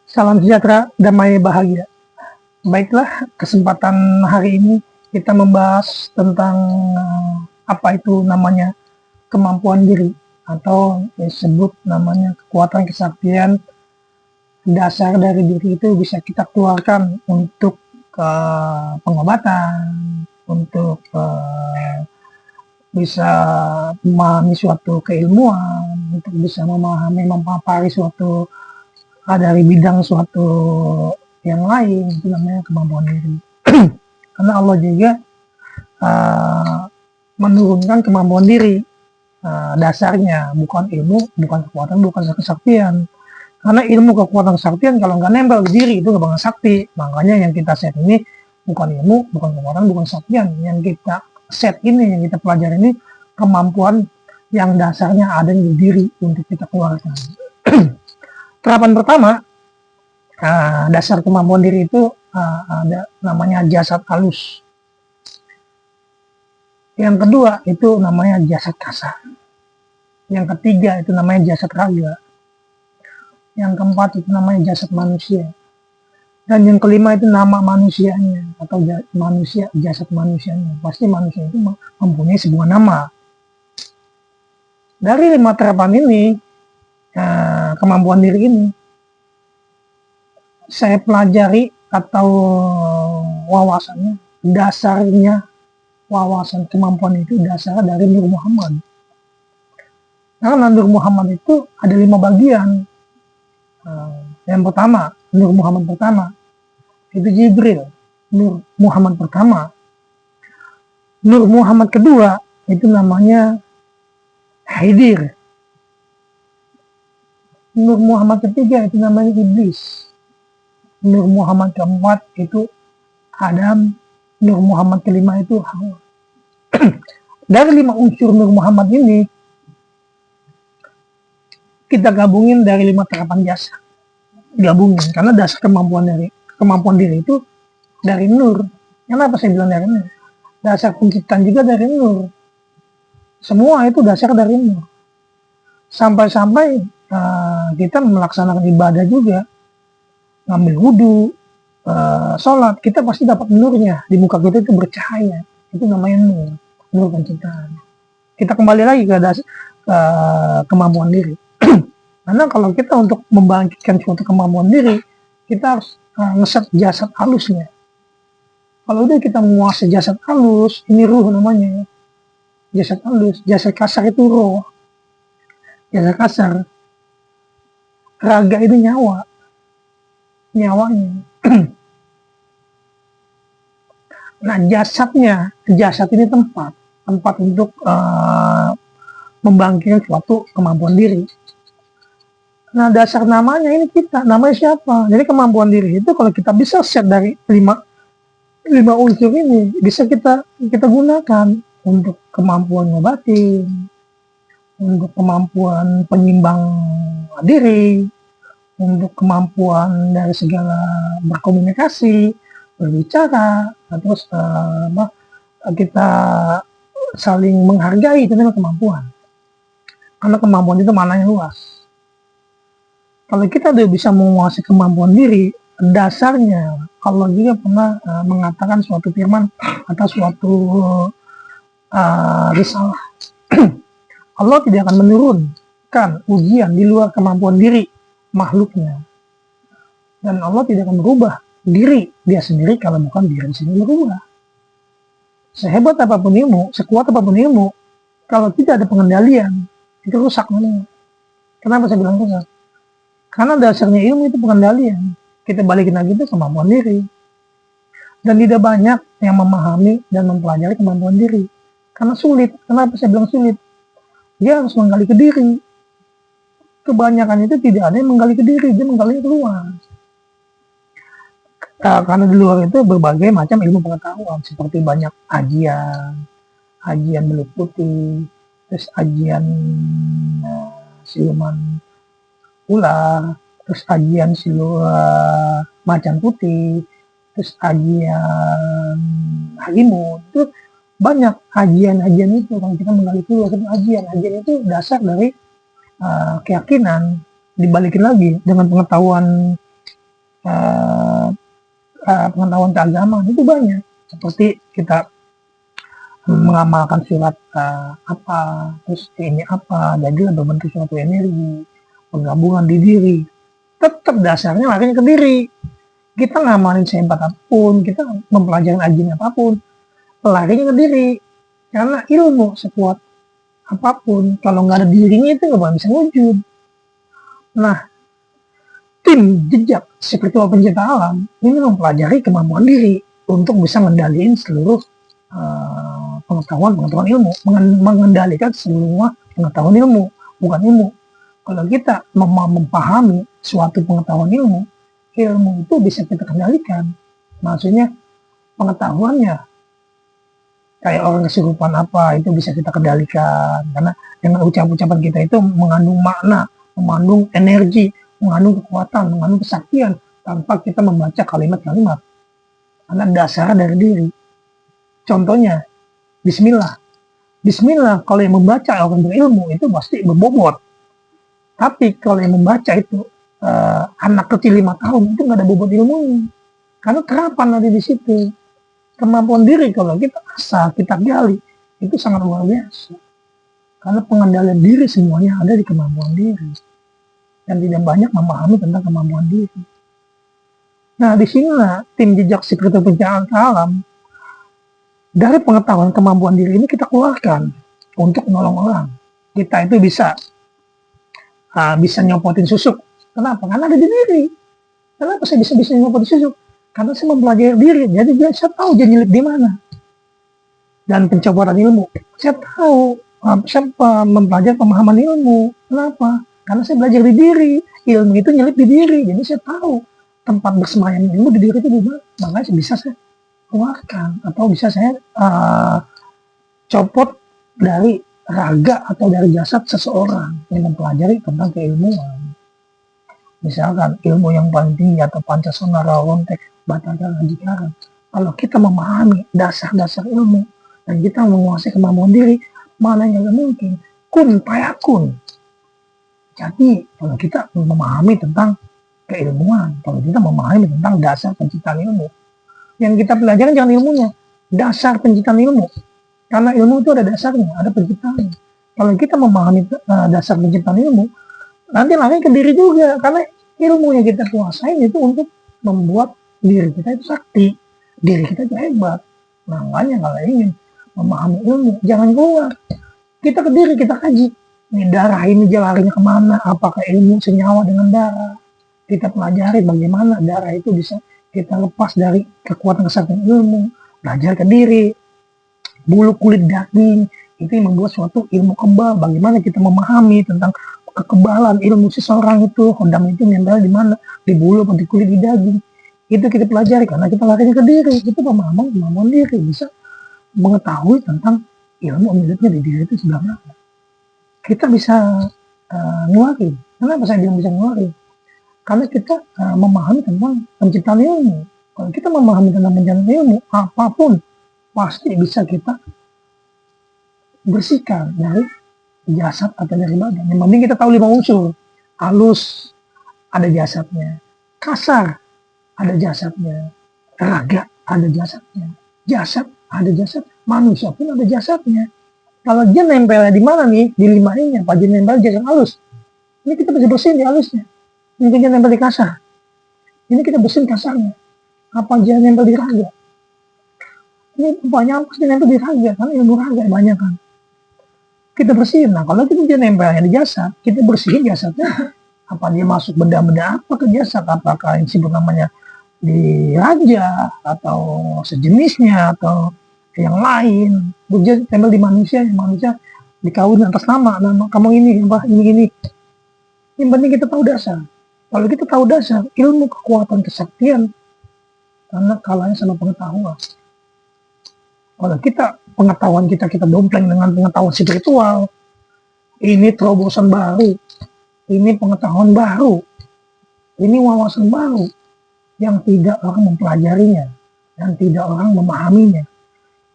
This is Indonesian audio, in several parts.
Salam sejahtera, damai, bahagia. Baiklah, kesempatan hari ini kita membahas tentang apa itu namanya kemampuan diri atau disebut namanya kekuatan kesaktian dasar dari diri itu bisa kita keluarkan untuk pengobatan, untuk bisa memahami suatu keilmuan, untuk bisa memapari suatu dari bidang suatu yang lain, itu namanya kemampuan diri. Karena Allah juga menurunkan kemampuan diri, dasarnya bukan ilmu, bukan kekuatan, bukan kesaktian. Karena ilmu, kekuatan, kesaktian kalau nggak nempel di diri itu nggak bakal sakti. Makanya yang kita set ini bukan ilmu, bukan kekuatan, bukan kesaktian. Yang kita set ini, yang kita pelajari ini kemampuan yang dasarnya ada di diri untuk kita keluarkan. Terapan pertama, dasar kemampuan diri itu ada namanya jasad halus. Yang kedua itu namanya jasad kasar. Yang ketiga itu namanya jasad raga. Yang keempat itu namanya jasad manusia. Dan yang kelima itu nama manusianya atau manusia, jasad manusianya. Pasti manusia itu mempunyai sebuah nama. Dari 5 terapan ini, kemampuan diri ini saya pelajari atau wawasannya, dasarnya wawasan kemampuan itu dasar dari Nur Muhammad. Karena Nur Muhammad itu ada 5 bagian. Yang pertama, Nur Muhammad pertama itu Jibril, Nur Muhammad pertama. Nur Muhammad kedua itu namanya Haidir. Nur Muhammad ketiga itu namanya Iblis. Nur Muhammad keempat itu Adam. Nur Muhammad kelima itu Hawa. Dari 5 unsur Nur Muhammad ini kita gabungin dari 5 terapan jasa. Gabungin karena dasar kemampuan diri itu dari Nur. Kenapa saya bilang dari Nur? Dasar penciptaan juga dari Nur. Semua itu dasar dari Nur. Sampai-sampai kita melaksanakan ibadah juga, ngambil wudhu, sholat, kita pasti dapat nurnya. Di muka kita itu bercahaya. Itu namanya nur, nur penciptaan. Kita kembali lagi ke kemampuan diri. Karena kalau kita untuk membangkitkan suatu kemampuan diri, kita harus ngeset jasad halusnya. Kalau udah kita menguasai jasad halus, ini ruh namanya. Jasad halus, jasad kasar itu roh. Jasad kasar, raga itu nyawanya. Nah, jasad ini tempat untuk membangkitkan suatu kemampuan diri. Nah, dasar namanya ini kita, namanya siapa? Jadi kemampuan diri itu kalau kita bisa set dari 5 unsur ini, bisa kita gunakan untuk kemampuan ngobatin, untuk kemampuan penyimbang diri, untuk kemampuan dari segala berkomunikasi, berbicara, terus kita saling menghargai, itu namanya kemampuan. Karena kemampuan itu maknanya luas. Kalau kita udah bisa menguasai kemampuan diri, dasarnya Allah juga pernah mengatakan suatu firman atau suatu risalah. Allah tidak akan menurunkan ujian di luar kemampuan diri makhluknya. Dan Allah tidak akan merubah diri dia sendiri kalau bukan diri sendiri berubah. Sehebat apapun ilmu, sekuat apapun ilmu, kalau tidak ada pengendalian, itu rusak namanya. Kenapa saya bilang rusak? Karena dasarnya ilmu itu pengendalian. Kita balikin lagi itu kemampuan diri. Dan tidak banyak yang memahami dan mempelajari kemampuan diri. Karena sulit. Kenapa saya bilang sulit? Dia harus menggali ke diri. Kebanyakan itu tidak ada yang menggali ke diri, dia menggali ke luar. Karena di luar itu berbagai macam ilmu pengetahuan, seperti banyak ajian belut putih, terus ajian siluman ular, terus ajian macan putih, terus ajian harimau. Itu banyak ajian itu. Kalau kita menggali keluar itu ajian itu dasar dari keyakinan, dibalikin lagi dengan pengetahuan pengetahuan keagamaan itu banyak, seperti kita mengamalkan surat apa, terus ini apa, jadi berbentuk suatu energi, penggabungan di diri, tetap dasarnya larinya ke diri. Kita ngamalin sehebat apapun, kita mempelajari ajin apapun, larinya ke diri. Karena ilmu sekuat apapun, kalau nggak ada dirinya itu nggak bisa wujud. Nah, tim jejak spiritual pencipta alam ini mempelajari kemampuan diri untuk bisa mengendalikan seluruh pengetahuan ilmu, mengendalikan semua pengetahuan ilmu, bukan ilmu. Kalau kita memahami suatu pengetahuan ilmu itu bisa kita kendalikan. Maksudnya pengetahuannya kayak orang kesurupan apa itu bisa kita kendalikan, karena dengan ucapan-ucapan kita itu mengandung makna, mengandung energi, mengandung kekuatan, mengandung kesaktian tanpa kita membaca kalimat-kalimat, karena dasar dari diri. Contohnya Bismillah. Bismillah kalau yang membaca orang berilmu itu pasti berbobot. Tapi kalau yang membaca itu anak kecil 5 tahun itu nggak ada bobot ilmunya. Karena terapan ada di situ. Kemampuan diri kalau kita asah, kita gali, itu sangat luar biasa. Karena pengendalian diri semuanya ada di kemampuan diri. Dan tidak banyak memahami tentang kemampuan diri. Nah, di sinilah tim jejak spiritual pencipta alam dari pengetahuan kemampuan diri ini kita keluarkan untuk menolong orang. Kita itu bisa nyopotin susuk. Kenapa? Karena ada di diri. Kenapa saya bisa nyopotin susuk? Karena saya mempelajari diri. Jadi saya tahu dia nyelip di mana. Dan pencopotan ilmu. Saya tahu. Saya mempelajari pemahaman ilmu. Kenapa? Karena saya belajar di diri. Ilmu itu nyelip di diri. Jadi saya tahu tempat bersemayam ilmu di diri itu di mana. Makanya bisa saya keluarkan atau bisa saya copot dari raga atau dari jasad seseorang yang mempelajari tentang keilmuan. Misalkan ilmu yang paling tinggi atau Pancasona, Rontek, Batagara, Jikaran. Kalau kita memahami dasar-dasar ilmu dan kita menguasai kemampuan diri, mana yang mungkin kun payakun. Jadi kalau kita memahami tentang keilmuan, kalau kita memahami tentang dasar penciptaan ilmu, yang kita pelajari jangan ilmunya, dasar penciptaan ilmu. Karena ilmu itu ada dasarnya, ada penciptaannya. Kalau kita memahami dasar penciptaan ilmu, nanti lari ke diri juga. Karena ilmu yang kita kuasain itu untuk membuat diri kita itu sakti, diri kita itu hebat. Makanya kalau ingin memahami ilmu, jangan keluar. Kita ke diri, kita kaji. Ini darah ini larinya kemana, apakah ilmu senyawa dengan darah. Kita pelajari bagaimana darah itu bisa kita lepas dari kekuatan kesaktian ilmu, belajar ke diri, bulu kulit daging, itu yang membuat suatu ilmu kebal, bagaimana kita memahami tentang kekebalan ilmu seseorang itu, hodam itu nempel di mana, di bulu atau di kulit, di daging, itu kita pelajari, karena kita larinya ke diri, itu kemampuan diri, bisa mengetahui tentang ilmu miliknya di diri itu sebelah mana. Kita bisa ngeluarin, kenapa saya bilang bisa ngeluarin? Karena kita memahami tentang penciptaan ilmu. Kalau kita memahami tentang penciptaan ilmu, apapun pasti bisa kita bersihkan dari jasad atau dari badan. Yang penting kita tahu 5 unsur. Halus, ada jasadnya. Kasar, ada jasadnya. Raga, ada jasadnya. Jasad, ada jasad. Manusia pun ada jasadnya. Kalau dia nempel di mana nih? Di 5 ini, apa dia nempel jasad halus? Ini kita bisa bersihin di halusnya. Mungkin dia nempel di kasar. Ini kita bersihin kasarnya. Apa dia nempel di raga? Ini banyak pasti nempel di raga, karena ilmu raga banyak kan. Kita bersihin. Nah, kalau dia nempelnya di jasad, kita bersihin jasadnya. Apa dia masuk benda-benda apa ke jasad? Apakah yang disebut namanya di raja atau sejenisnya atau yang lain? Dia nempel di manusia dikawin atas nama kamu ini, ini. Yang penting kita tahu dasar. Kalau kita tahu dasar, ilmu, kekuatan, kesaktian, karena kalahnya sama pengetahuan. Kalau pengetahuan kita dompleng dengan pengetahuan spiritual, ini terobosan baru, ini pengetahuan baru, ini wawasan baru, yang tidak orang mempelajarinya, dan tidak orang memahaminya.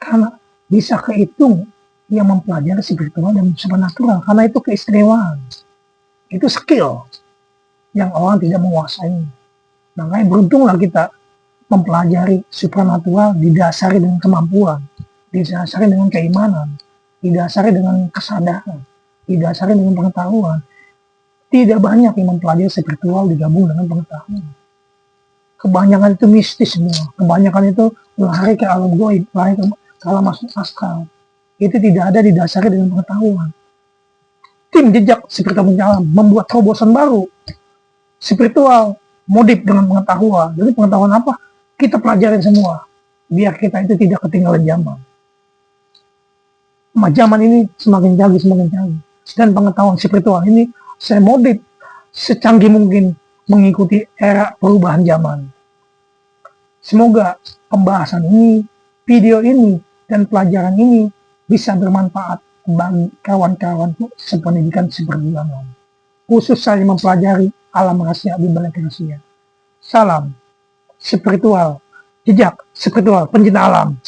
Karena bisa kehitung yang mempelajari spiritual dan supernatural, karena itu keistimewaan, itu skill yang orang tidak menguasai. Makanya beruntunglah kita mempelajari supranatural didasari dengan kemampuan, didasari dengan keimanan, didasari dengan kesadaran, didasari dengan pengetahuan. Tidak banyak yang mempelajari spiritual digabung dengan pengetahuan. Kebanyakan itu mistis semua. Kebanyakan itu lari ke alam goib, lari ke alam astral. Itu tidak ada didasari dengan pengetahuan. Tim jejak spiritual menjalan membuat terobosan baru. Spiritual, modif dengan pengetahuan. Jadi pengetahuan apa? Kita pelajarin semua. Biar kita itu tidak ketinggalan zaman. Zaman ini semakin canggih. Dan pengetahuan spiritual ini saya modif secanggih mungkin mengikuti era perubahan zaman. Semoga pembahasan ini, video ini, dan pelajaran ini bisa bermanfaat bagi kawan-kawan sependidikan seperjuangan. Khusus saya mempelajari alam rahasia di balik rahasia. Salam spiritual, jejak spiritual, pencinta alam.